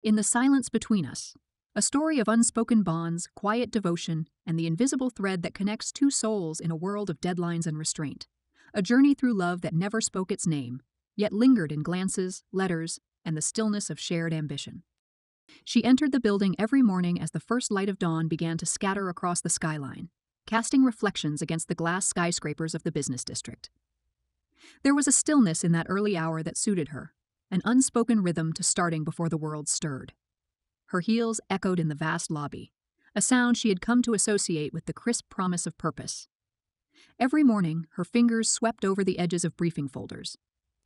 In the Silence Between Us, a story of unspoken bonds, quiet devotion, and the invisible thread that connects two souls in a world of deadlines and restraint. A journey through love that never spoke its name, yet lingered in glances, letters, and the stillness of shared ambition. She entered the building every morning as the first light of dawn began to scatter across the skyline, casting reflections against the glass skyscrapers of the business district. There was a stillness in that early hour that suited her, an unspoken rhythm to starting before the world stirred. Her heels echoed in the vast lobby, a sound she had come to associate with the crisp promise of purpose. Every morning, her fingers swept over the edges of briefing folders,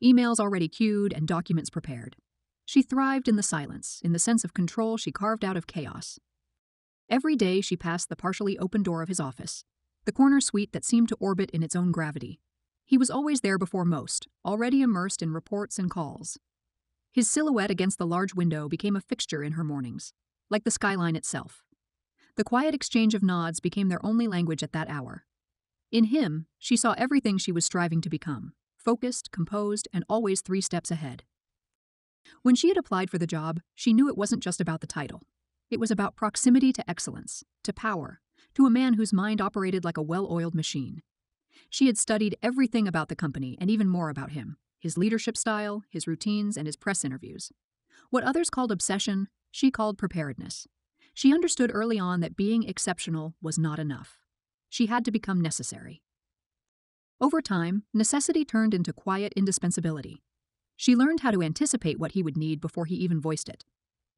emails already queued and documents prepared. She thrived in the silence, in the sense of control she carved out of chaos. Every day she passed the partially open door of his office, the corner suite that seemed to orbit in its own gravity. He was always there before most, already immersed in reports and calls. His silhouette against the large window became a fixture in her mornings, like the skyline itself. The quiet exchange of nods became their only language at that hour. In him, she saw everything she was striving to become, focused, composed, and always 3 steps ahead. When she had applied for the job, she knew it wasn't just about the title. It was about proximity to excellence, to power, to a man whose mind operated like a well-oiled machine. She had studied everything about the company and even more about him, his leadership style, his routines, and his press interviews. What others called obsession, she called preparedness. She understood early on that being exceptional was not enough. She had to become necessary. Over time, necessity turned into quiet indispensability. She learned how to anticipate what he would need before he even voiced it.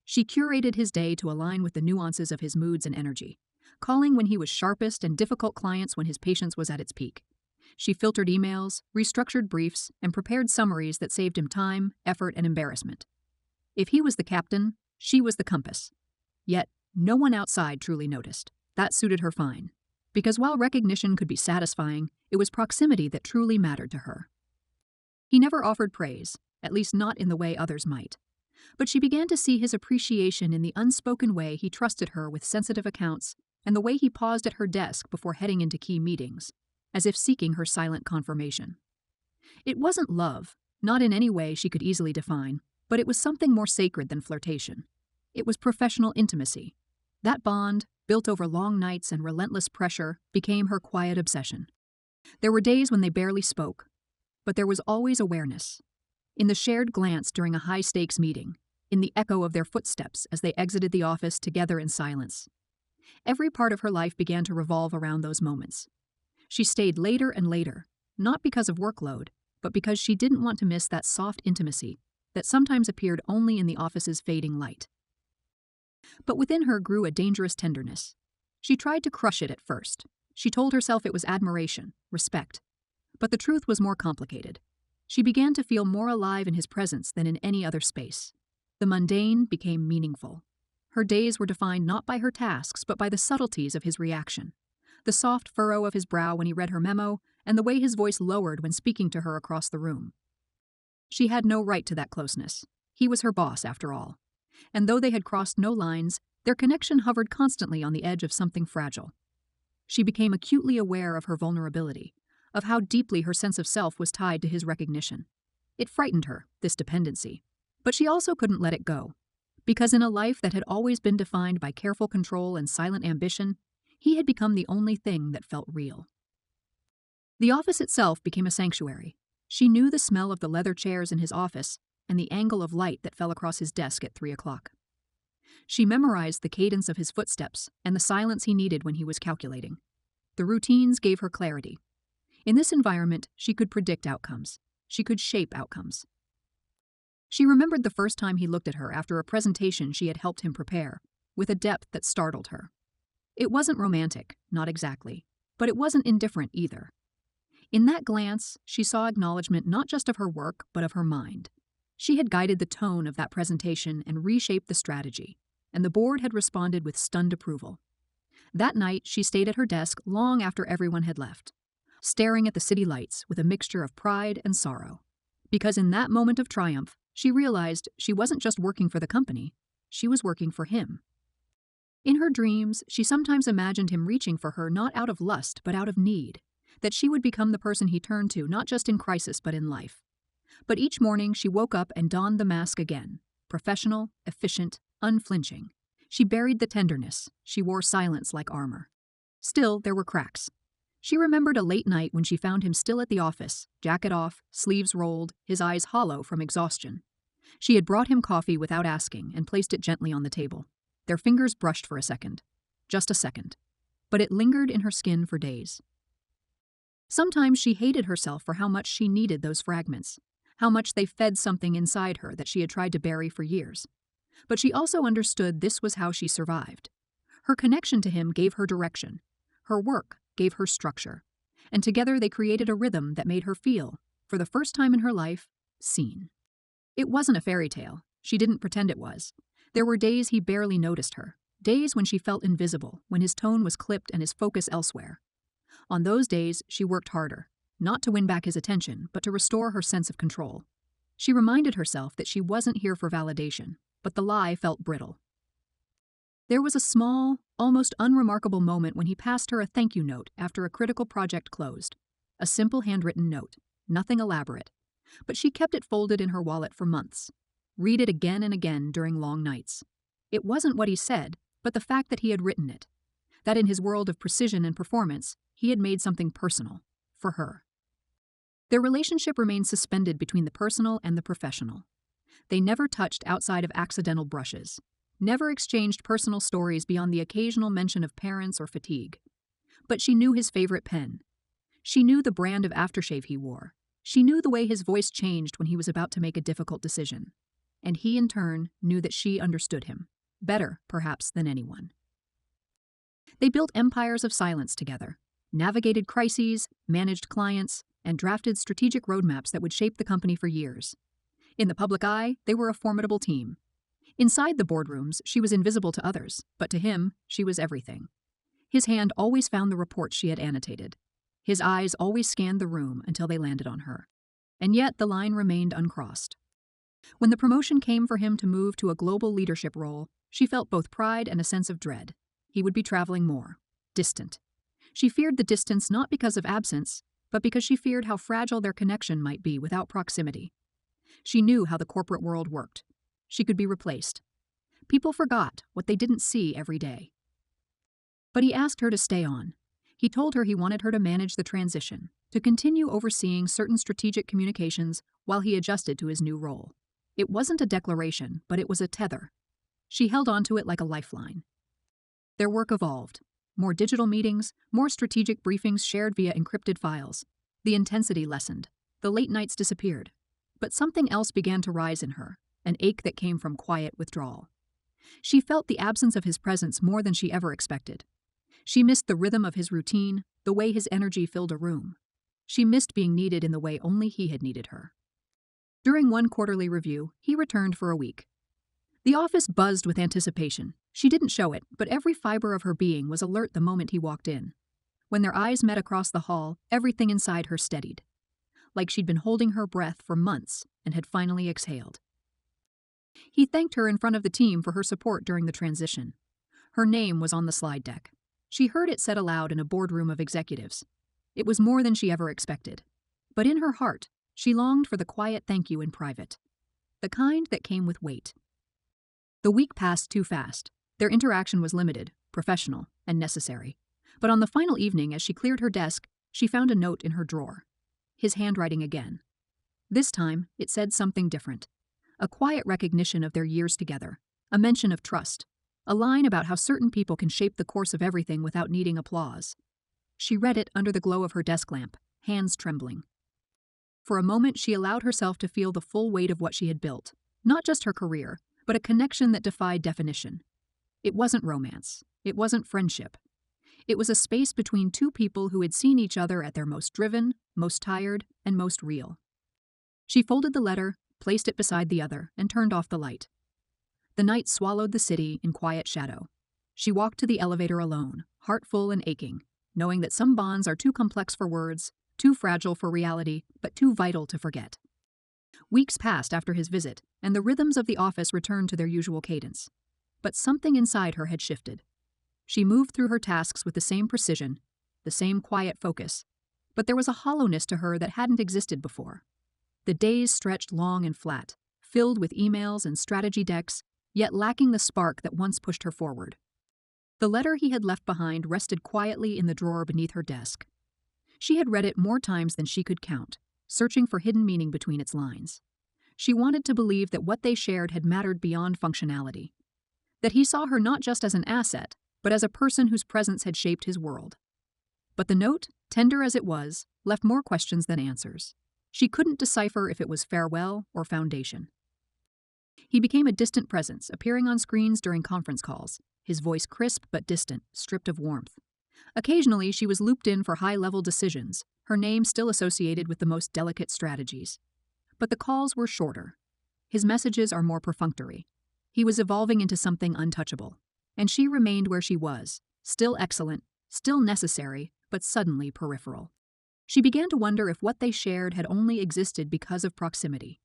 She curated his day to align with the nuances of his moods and energy, calling when he was sharpest and difficult clients when his patience was at its peak. She filtered emails, restructured briefs, and prepared summaries that saved him time, effort, and embarrassment. If he was the captain, she was the compass. Yet, no one outside truly noticed. That suited her fine. Because while recognition could be satisfying, it was proximity that truly mattered to her. He never offered praise, at least not in the way others might. But she began to see his appreciation in the unspoken way he trusted her with sensitive accounts and the way he paused at her desk before heading into key meetings, as if seeking her silent confirmation. It wasn't love, not in any way she could easily define, but it was something more sacred than flirtation. It was professional intimacy. That bond, built over long nights and relentless pressure, became her quiet obsession. There were days when they barely spoke, but there was always awareness. In the shared glance during a high-stakes meeting, in the echo of their footsteps as they exited the office together in silence. Every part of her life began to revolve around those moments. She stayed later and later, not because of workload, but because she didn't want to miss that soft intimacy that sometimes appeared only in the office's fading light. But within her grew a dangerous tenderness. She tried to crush it at first. She told herself it was admiration, respect. But the truth was more complicated. She began to feel more alive in his presence than in any other space. The mundane became meaningful. Her days were defined not by her tasks, but by the subtleties of his reaction. The soft furrow of his brow when he read her memo, and the way his voice lowered when speaking to her across the room. She had no right to that closeness. He was her boss, after all. And though they had crossed no lines, their connection hovered constantly on the edge of something fragile. She became acutely aware of her vulnerability, of how deeply her sense of self was tied to his recognition. It frightened her, this dependency. But she also couldn't let it go. Because in a life that had always been defined by careful control and silent ambition, he had become the only thing that felt real. The office itself became a sanctuary. She knew the smell of the leather chairs in his office and the angle of light that fell across his desk at 3 o'clock. She memorized the cadence of his footsteps and the silence he needed when he was calculating. The routines gave her clarity. In this environment, she could predict outcomes. She could shape outcomes. She remembered the first time he looked at her after a presentation she had helped him prepare, with a depth that startled her. It wasn't romantic, not exactly, but it wasn't indifferent either. In that glance, she saw acknowledgement not just of her work, but of her mind. She had guided the tone of that presentation and reshaped the strategy, and the board had responded with stunned approval. That night, she stayed at her desk long after everyone had left, staring at the city lights with a mixture of pride and sorrow. Because in that moment of triumph, she realized she wasn't just working for the company, she was working for him. In her dreams, she sometimes imagined him reaching for her not out of lust but out of need, that she would become the person he turned to not just in crisis but in life. But each morning she woke up and donned the mask again, professional, efficient, unflinching. She buried the tenderness. She wore silence like armor. Still, there were cracks. She remembered a late night when she found him still at the office, jacket off, sleeves rolled, his eyes hollow from exhaustion. She had brought him coffee without asking and placed it gently on the table. Their fingers brushed for a second. Just a second. But it lingered in her skin for days. Sometimes she hated herself for how much she needed those fragments, how much they fed something inside her that she had tried to bury for years. But she also understood this was how she survived. Her connection to him gave her direction. Her work gave her structure. And together they created a rhythm that made her feel, for the first time in her life, seen. It wasn't a fairy tale. She didn't pretend it was. There were days he barely noticed her, days when she felt invisible, when his tone was clipped and his focus elsewhere. On those days, she worked harder, not to win back his attention, but to restore her sense of control. She reminded herself that she wasn't here for validation, but the lie felt brittle. There was a small, almost unremarkable moment when he passed her a thank you note after a critical project closed. A simple handwritten note, nothing elaborate. But she kept it folded in her wallet for months. Read it again and again during long nights. It wasn't what he said, but the fact that he had written it. That in his world of precision and performance, he had made something personal, for her. Their relationship remained suspended between the personal and the professional. They never touched outside of accidental brushes, never exchanged personal stories beyond the occasional mention of parents or fatigue. But she knew his favorite pen. She knew the brand of aftershave he wore. She knew the way his voice changed when he was about to make a difficult decision. And he, in turn, knew that she understood him, better, perhaps, than anyone. They built empires of silence together, navigated crises, managed clients, and drafted strategic roadmaps that would shape the company for years. In the public eye, they were a formidable team. Inside the boardrooms, she was invisible to others, but to him, she was everything. His hand always found the reports she had annotated. His eyes always scanned the room until they landed on her. And yet the line remained uncrossed. When the promotion came for him to move to a global leadership role, she felt both pride and a sense of dread. He would be traveling more, distant. She feared the distance not because of absence, but because she feared how fragile their connection might be without proximity. She knew how the corporate world worked. She could be replaced. People forgot what they didn't see every day. But he asked her to stay on. He told her he wanted her to manage the transition, to continue overseeing certain strategic communications while he adjusted to his new role. It wasn't a declaration, but it was a tether. She held onto it like a lifeline. Their work evolved. More digital meetings, more strategic briefings shared via encrypted files. The intensity lessened. The late nights disappeared. But something else began to rise in her, an ache that came from quiet withdrawal. She felt the absence of his presence more than she ever expected. She missed the rhythm of his routine, the way his energy filled a room. She missed being needed in the way only he had needed her. During one quarterly review, he returned for a week. The office buzzed with anticipation. She didn't show it, but every fiber of her being was alert the moment he walked in. When their eyes met across the hall, everything inside her steadied. Like she'd been holding her breath for months and had finally exhaled. He thanked her in front of the team for her support during the transition. Her name was on the slide deck. She heard it said aloud in a boardroom of executives. It was more than she ever expected. But in her heart, she longed for the quiet thank you in private. The kind that came with weight. The week passed too fast. Their interaction was limited, professional, and necessary. But on the final evening, as she cleared her desk, she found a note in her drawer. His handwriting again. This time, it said something different. A quiet recognition of their years together. A mention of trust. A line about how certain people can shape the course of everything without needing applause. She read it under the glow of her desk lamp, hands trembling. For a moment, she allowed herself to feel the full weight of what she had built. Not just her career, but a connection that defied definition. It wasn't romance. It wasn't friendship. It was a space between two people who had seen each other at their most driven, most tired, and most real. She folded the letter, placed it beside the other, and turned off the light. The night swallowed the city in quiet shadow. She walked to the elevator alone, heart full and aching, knowing that some bonds are too complex for words, too fragile for reality, but too vital to forget. Weeks passed after his visit, and the rhythms of the office returned to their usual cadence. But something inside her had shifted. She moved through her tasks with the same precision, the same quiet focus, but there was a hollowness to her that hadn't existed before. The days stretched long and flat, filled with emails and strategy decks, yet lacking the spark that once pushed her forward. The letter he had left behind rested quietly in the drawer beneath her desk. She had read it more times than she could count, searching for hidden meaning between its lines. She wanted to believe that what they shared had mattered beyond functionality, that he saw her not just as an asset, but as a person whose presence had shaped his world. But the note, tender as it was, left more questions than answers. She couldn't decipher if it was farewell or foundation. He became a distant presence, appearing on screens during conference calls, his voice crisp but distant, stripped of warmth. Occasionally, she was looped in for high-level decisions, her name still associated with the most delicate strategies. But the calls were shorter. His messages are more perfunctory. He was evolving into something untouchable. And she remained where she was, still excellent, still necessary, but suddenly peripheral. She began to wonder if what they shared had only existed because of proximity.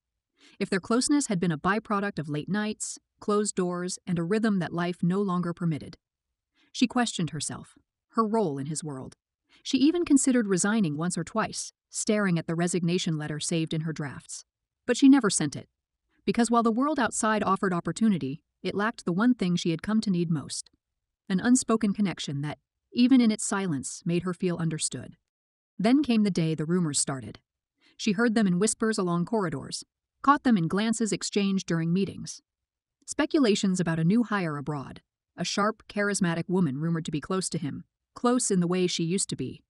If their closeness had been a byproduct of late nights, closed doors, and a rhythm that life no longer permitted. She questioned herself, her role in his world. She even considered resigning once or twice, staring at the resignation letter saved in her drafts. But she never sent it, because while the world outside offered opportunity, it lacked the one thing she had come to need most: an unspoken connection that, even in its silence, made her feel understood. Then came the day the rumors started. She heard them in whispers along corridors, caught them in glances exchanged during meetings. Speculations about a new hire abroad, a sharp, charismatic woman rumored to be close to him, close in the way she used to be.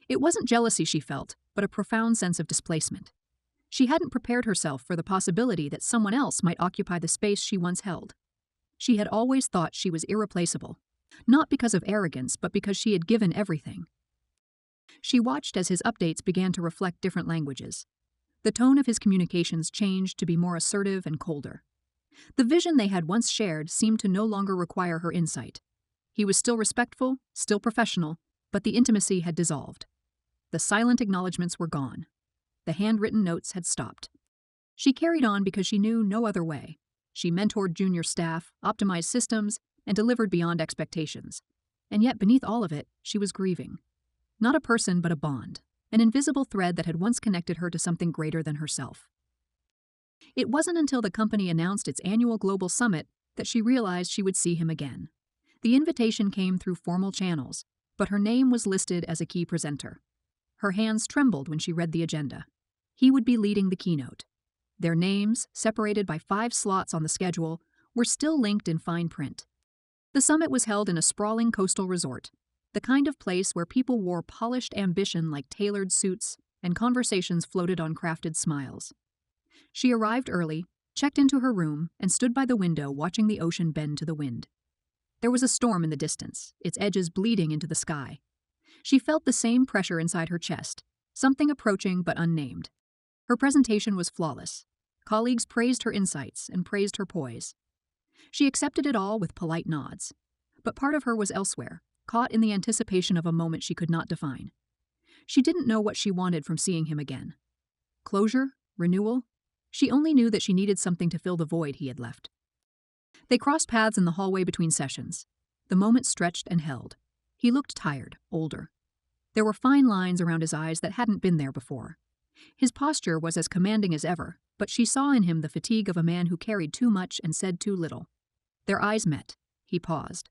It wasn't jealousy she felt, but a profound sense of displacement. She hadn't prepared herself for the possibility that someone else might occupy the space she once held. She had always thought she was irreplaceable, not because of arrogance, but because she had given everything. She watched as his updates began to reflect different languages. The tone of his communications changed to be more assertive and colder. The vision they had once shared seemed to no longer require her insight. He was still respectful, still professional, but the intimacy had dissolved. The silent acknowledgments were gone. The handwritten notes had stopped. She carried on because she knew no other way. She mentored junior staff, optimized systems, and delivered beyond expectations. And yet beneath all of it, she was grieving. Not a person, but a bond, an invisible thread that had once connected her to something greater than herself. It wasn't until the company announced its annual global summit that she realized she would see him again. The invitation came through formal channels, but her name was listed as a key presenter. Her hands trembled when she read the agenda. He would be leading the keynote. Their names, separated by 5 slots on the schedule, were still linked in fine print. The summit was held in a sprawling coastal resort, the kind of place where people wore polished ambition like tailored suits and conversations floated on crafted smiles. She arrived early, checked into her room, and stood by the window watching the ocean bend to the wind. There was a storm in the distance, its edges bleeding into the sky. She felt the same pressure inside her chest, something approaching but unnamed. Her presentation was flawless. Colleagues praised her insights and praised her poise. She accepted it all with polite nods. But part of her was elsewhere, caught in the anticipation of a moment she could not define. She didn't know what she wanted from seeing him again. Closure? Renewal? She only knew that she needed something to fill the void he had left. They crossed paths in the hallway between sessions. The moment stretched and held. He looked tired, older. There were fine lines around his eyes that hadn't been there before. His posture was as commanding as ever, but she saw in him the fatigue of a man who carried too much and said too little. Their eyes met. He paused.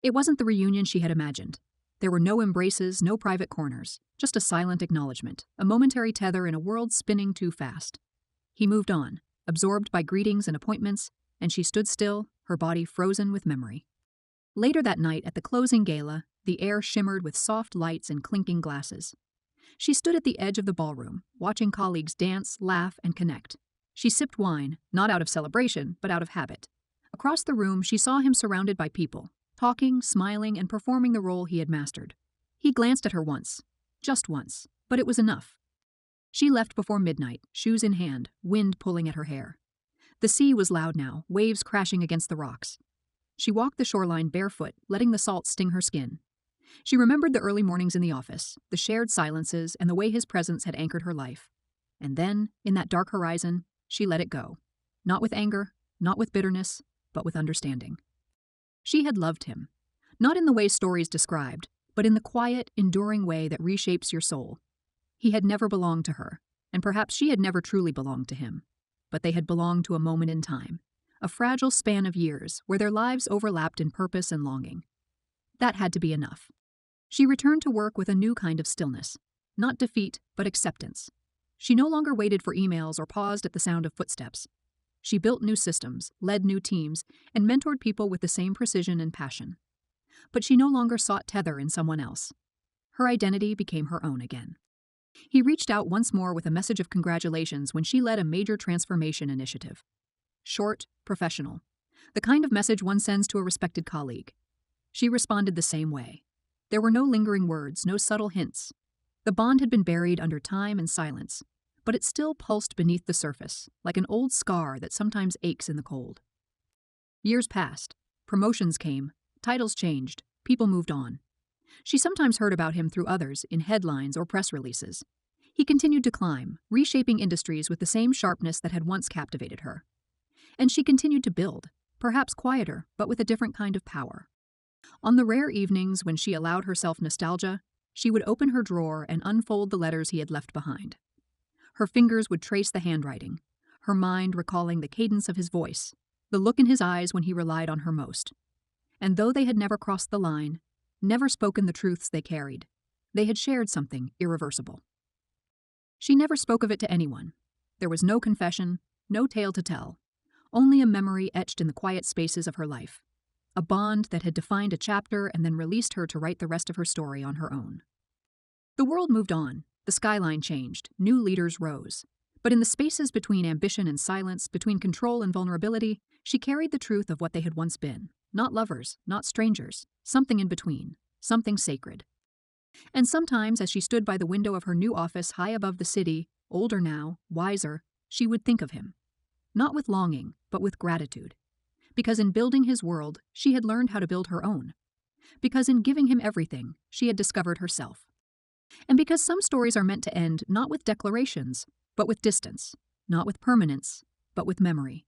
It wasn't the reunion she had imagined. There were no embraces, no private corners, just a silent acknowledgement, a momentary tether in a world spinning too fast. He moved on, absorbed by greetings and appointments, and she stood still, her body frozen with memory. Later that night at the closing gala, the air shimmered with soft lights and clinking glasses. She stood at the edge of the ballroom, watching colleagues dance, laugh, and connect. She sipped wine, not out of celebration, but out of habit. Across the room, she saw him surrounded by people, talking, smiling, and performing the role he had mastered. He glanced at her once, just once, but it was enough. She left before midnight, shoes in hand, wind pulling at her hair. The sea was loud now, waves crashing against the rocks. She walked the shoreline barefoot, letting the salt sting her skin. She remembered the early mornings in the office, the shared silences, and the way his presence had anchored her life. And then, in that dark horizon, she let it go. Not with anger, not with bitterness, but with understanding. She had loved him, not in the way stories described, but in the quiet, enduring way that reshapes your soul. He had never belonged to her, and perhaps she had never truly belonged to him. But they had belonged to a moment in time, a fragile span of years where their lives overlapped in purpose and longing. That had to be enough. She returned to work with a new kind of stillness. Not defeat, but acceptance. She no longer waited for emails or paused at the sound of footsteps. She built new systems, led new teams, and mentored people with the same precision and passion. But she no longer sought tether in someone else. Her identity became her own again. He reached out once more with a message of congratulations when she led a major transformation initiative. Short, professional. The kind of message one sends to a respected colleague. She responded the same way. There were no lingering words, no subtle hints. The bond had been buried under time and silence, but it still pulsed beneath the surface, like an old scar that sometimes aches in the cold. Years passed. Promotions came. Titles changed. People moved on. She sometimes heard about him through others, in headlines or press releases. He continued to climb, reshaping industries with the same sharpness that had once captivated her. And she continued to build, perhaps quieter, but with a different kind of power. On the rare evenings when she allowed herself nostalgia, she would open her drawer and unfold the letters he had left behind. Her fingers would trace the handwriting, her mind recalling the cadence of his voice, the look in his eyes when he relied on her most. And though they had never crossed the line, never spoken the truths they carried, they had shared something irreversible. She never spoke of it to anyone. There was no confession, no tale to tell, only a memory etched in the quiet spaces of her life. A bond that had defined a chapter and then released her to write the rest of her story on her own. The world moved on, the skyline changed, new leaders rose. But in the spaces between ambition and silence, between control and vulnerability, she carried the truth of what they had once been. Not lovers, not strangers, something in between, something sacred. And sometimes, as she stood by the window of her new office high above the city, older now, wiser, she would think of him. Not with longing, but with gratitude. Because in building his world, she had learned how to build her own. Because in giving him everything, she had discovered herself. And because some stories are meant to end not with declarations, but with distance, not with permanence, but with memory.